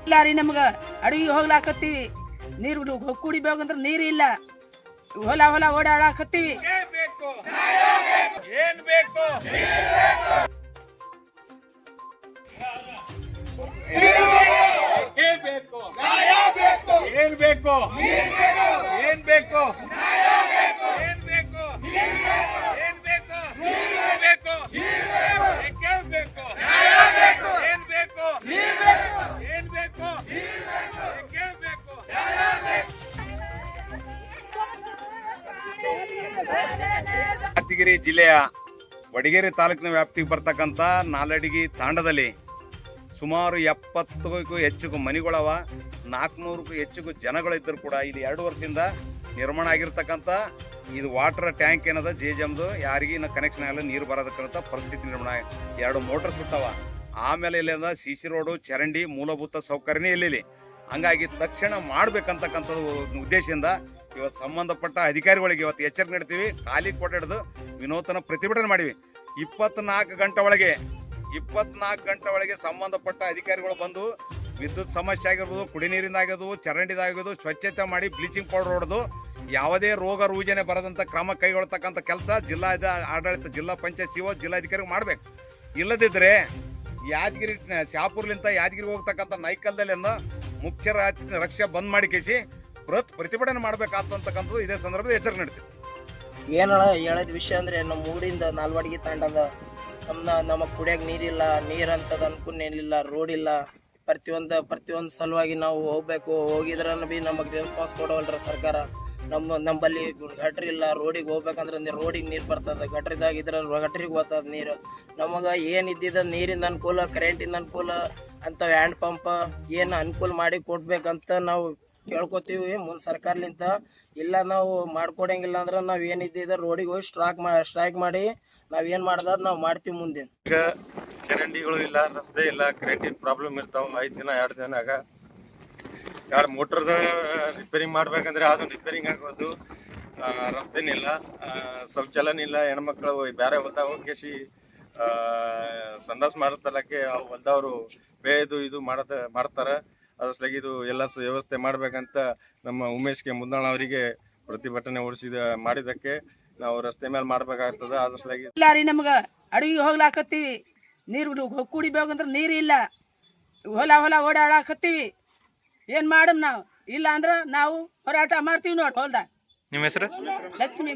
ಇಲ್ಲ ರೀ ನಮ್ಗ ಅಡುಗೆ ಹೋಗ್ಲಾಕತ್ತೀವಿ ನೀರು ಕುಡಿಬೇಕಂದ್ರ ನೀರು ಇಲ್ಲ ಹೊಲ ಹೊಲ ಓಡಾಡಕತ್ತೀವಿ ಏನ್ ಬೇಕು ಏನ್ ಬೇಕು ಏನ್ ಬೇಕು ಏನ್ ಬೇಕು ಏನ್ ಬೇಕು ಏನ್ ಬೇಕು ಬೇಕು ಏನ್ ಬೇಕು ಏನ್ ಬೇಕು ಏನ್ ಬೇಕು ಬೇಕು ಯಾದಗಿರಿ ಜಿಲ್ಲೆಯ ವಡಗೇರಿ ತಾಲೂಕಿನ ವ್ಯಾಪ್ತಿಗೆ ಬರ್ತಕ್ಕಂಥ ನಾಲಡಗಿ ತಾಂಡದಲ್ಲಿ ಸುಮಾರು 70ಕ್ಕೂ ಹೆಚ್ಚು ಮನೆಗಳವ 400ಕ್ಕೂ ಹೆಚ್ಚು ಜನಗಳಿದ್ದರೂ ಕೂಡ ಇದು 2 ವರ್ಷದಿಂದ ನಿರ್ಮಾಣ ಆಗಿರ್ತಕ್ಕಂಥ ಇದು ವಾಟರ್ ಟ್ಯಾಂಕ್ ಏನದ ಜೆಜಮ್ದು ಯಾರಿಗೂ ಇನ್ನು ಕನೆಕ್ಷನ್ ಆಗಲ್ಲ ನೀರು ಬರೋದಕ್ಕಂತ ಪರಿಸ್ಥಿತಿ ನಿರ್ಮಾಣ 2 ಮೋಟರ್ ಸುಟ್ಟವ ಆಮೇಲೆ ಇಲ್ಲಿಂದ ಸಿ ರೋಡು ಚರಂಡಿ ಮೂಲಭೂತ ಸೌಕರ್ಯನೇ ಇಲ್ಲಿ ಹಂಗಾಗಿ ತಕ್ಷಣ ಮಾಡ್ಬೇಕಂತಕ್ಕಂಥ ಉದ್ದೇಶದಿಂದ ಇವತ್ತು ಸಂಬಂಧಪಟ್ಟ ಅಧಿಕಾರಿಗಳಿಗೆ ಇವತ್ತು ಎಚ್ಚರಿಕೆ ನೀಡ್ತೀವಿ ಖಾಲಿ ಕೊಟ್ಟು ಹಿಡಿದು ವಿನೂತನ ಪ್ರತಿಭಟನೆ ಮಾಡಿವಿ 24 ಗಂಟೆ ಒಳಗೆ ಸಂಬಂಧಪಟ್ಟ ಅಧಿಕಾರಿಗಳು ಬಂದು ವಿದ್ಯುತ್ ಸಮಸ್ಯೆ ಆಗಿರ್ಬೋದು ಕುಡಿ ನೀರಿಂದ ಆಗಿರ್ಬೋದು ಚರಂಡಿದಾಗಿರ್ಬೋದು ಸ್ವಚ್ಛತೆ ಮಾಡಿ ಬ್ಲೀಚಿಂಗ್ ಪೌಡರ್ ಹೊಡೆದು ಯಾವುದೇ ರೋಗ ರುಜಿನ ಬರದಂಥ ಕ್ರಮ ಕೈಗೊಳ್ತಕ್ಕಂಥ ಕೆಲಸ ಜಿಲ್ಲಾ ಆಡಳಿತ ಜಿಲ್ಲಾ ಪಂಚಾಯತ್ ಸಿಒ ಜಿಲ್ಲಾಧಿಕಾರಿ ಮಾಡ್ಬೇಕು ಇಲ್ಲದಿದ್ದರೆ ಯಾದಗಿರಿ ಶಾಪುರ್ಲಿಂದ ಯಾದಗಿರಿಗೆ ಹೋಗ್ತಕ್ಕಂಥ ನೈಕಲ್ದಲ್ಲಿಂದ ಮುಖ್ಯ ರಕ್ಷೆ ಬಂದ್ ಮಾಡಿ ಕೇಸಿ ಪ್ರತಿಭಟನೆ ಮಾಡ್ಬೇಕಾಗ್ತಕ್ಕಂಥದ್ದು ಇದೇ ಸಂದರ್ಭದಲ್ಲಿ ಎಚ್ಚರಿಕೆ ನೀಡ್ತೀವಿ. ಏನಳ ಹೇಳೋದ್ ವಿಷಯ ಅಂದ್ರೆ ನಮ್ಮ ಊರಿಂದ ನಾಲ್ವಡಿಗೆ ತಾಂಡದ ನಮ್ಮ ಕುಡಿಯೋಕೆ ನೀರಿಲ್ಲ, ನೀರಂತದ ಅನುಕೂಲ ಏನಿಲ್ಲ, ರೋಡ್ ಇಲ್ಲ. ಪ್ರತಿಯೊಂದು ಸಲುವಾಗಿ ನಾವು ಹೋಗ್ಬೇಕು, ಹೋಗಿದ್ರನ್ನ ಬಿ ನಮಗೆ ರೆಸ್ಪಾನ್ಸ್ ಕೊಡೋಲ್ರ ಸರ್ಕಾರ. ನಮ್ಮಲ್ಲಿ ಗಟ್ರಿ ಇಲ್ಲ, ರೋಡಿಗೆ ಹೋಗ್ಬೇಕಂದ್ರೆ ರೋಡಿಗೆ ನೀರು ಬರ್ತದೆ, ಗಟ್ರಿದಾಗ ಇದ್ರ ಗಟ್ರಿಗೆ ಹೋಗ್ತದ ನೀರು. ನಮಗೆ ಏನಿದ್ದಿದ್ದ ನೀರಿಂದ ಅನುಕೂಲ, ಕರೆಂಟಿಂದ ಅನುಕೂಲ ಅಂತ ಹ್ಯಾಂಡ್ ಪಂಪ್ ಏನು ಅನುಕೂಲ ಮಾಡಿ ಕೊಡ್ಬೇಕಂತ ನಾವು ಕೇಳ್ಕೊತೀವಿ ಮುಂದೆ ಸರ್ಕಾರಲಿಂತ. ಇಲ್ಲ ನಾವು ಮಾಡ್ಕೊಡಂಗಿಲ್ಲ ಅಂದ್ರೆ ನಾವು ಏನಿದ್ದಿದ್ದ ರೋಡಿಗೆ ಹೋಗಿ ಸ್ಟ್ರೈಕ್ ಮಾಡಿ ನಾವೇನು ಮಾಡ್ದ ನಾವು ಮಾಡ್ತೀವಿ ಮುಂದೆ. ಈಗ ಚರಂಡಿಗಳು ಇಲ್ಲ, ರಸ್ತೆ ಇಲ್ಲ, ಕರೆಂಟಿನ ಪ್ರಾಬ್ಲಮ್ ಇರ್ತಾವೆ. 5 ದಿನ 2 ದಿನಾಗ 2 ಮೋಟ್ರದ ರಿಪೇರಿಂಗ್ ಮಾಡ್ಬೇಕಂದ್ರೆ ಅದನ್ನು ರಿಪೇರಿಂಗ್ ಆಗೋದು, ರಸ್ತೆನಿಲ್ಲ, ಶೌಚಾಲಯ ಇಲ್ಲ. ಹೆಣ್ಮಕ್ಳು ಬೇರೆ ಹೊಲ್ದಾಗ ಹೋಗಿ ಸಂಡಾಸ್ ಮಾಡತಲಕ್ಕೆ ಹೊಲ್ದವರು ಬೇದು ಇದು ಮಾಡ್ತಾರೆ. ಅದಕ್ಕೆ ಇದು ಎಲ್ಲ ವ್ಯವಸ್ಥೆ ಮಾಡ್ಬೇಕಂತ ನಮ್ಮ ಉಮೇಶ್ ಕೆ ಮುದ್ದಾಳ ಅವರಿಗೆ ಪ್ರತಿಭಟನೆ ಮಾಡಿದಕ್ಕೆ ನಾವು ರಸ್ತೆ ಮೇಲೆ ಮಾಡ್ಬೇಕಾಗ್ತದೆ. ಅದಕ್ಕೆ ಇಲ್ಲ ರೀ ನಮ್ಗ ಅಡುಗೆ ಹೋಗ್ಲಾಕತ್ತೀವಿ ನೀರು ಕುಡಿಬೇಕಂದ್ರ ನೀರು ಇಲ್ಲ ಹೊಲ ಹೊಲ ಓಡಾಡಕತ್ತೀವಿ ಏನ್ ಮಾಡಮ್ ನಾವು. ಇಲ್ಲ ಅಂದ್ರ ನಾವು ಹೋರಾಟ ಮಾಡ್ತೀವಿ ನೋಡಿ ಹೊಲ್ದಾಗ. ನಿಮ್ಮ ಹೆಸರು? ಲಕ್ಷ್ಮೀ.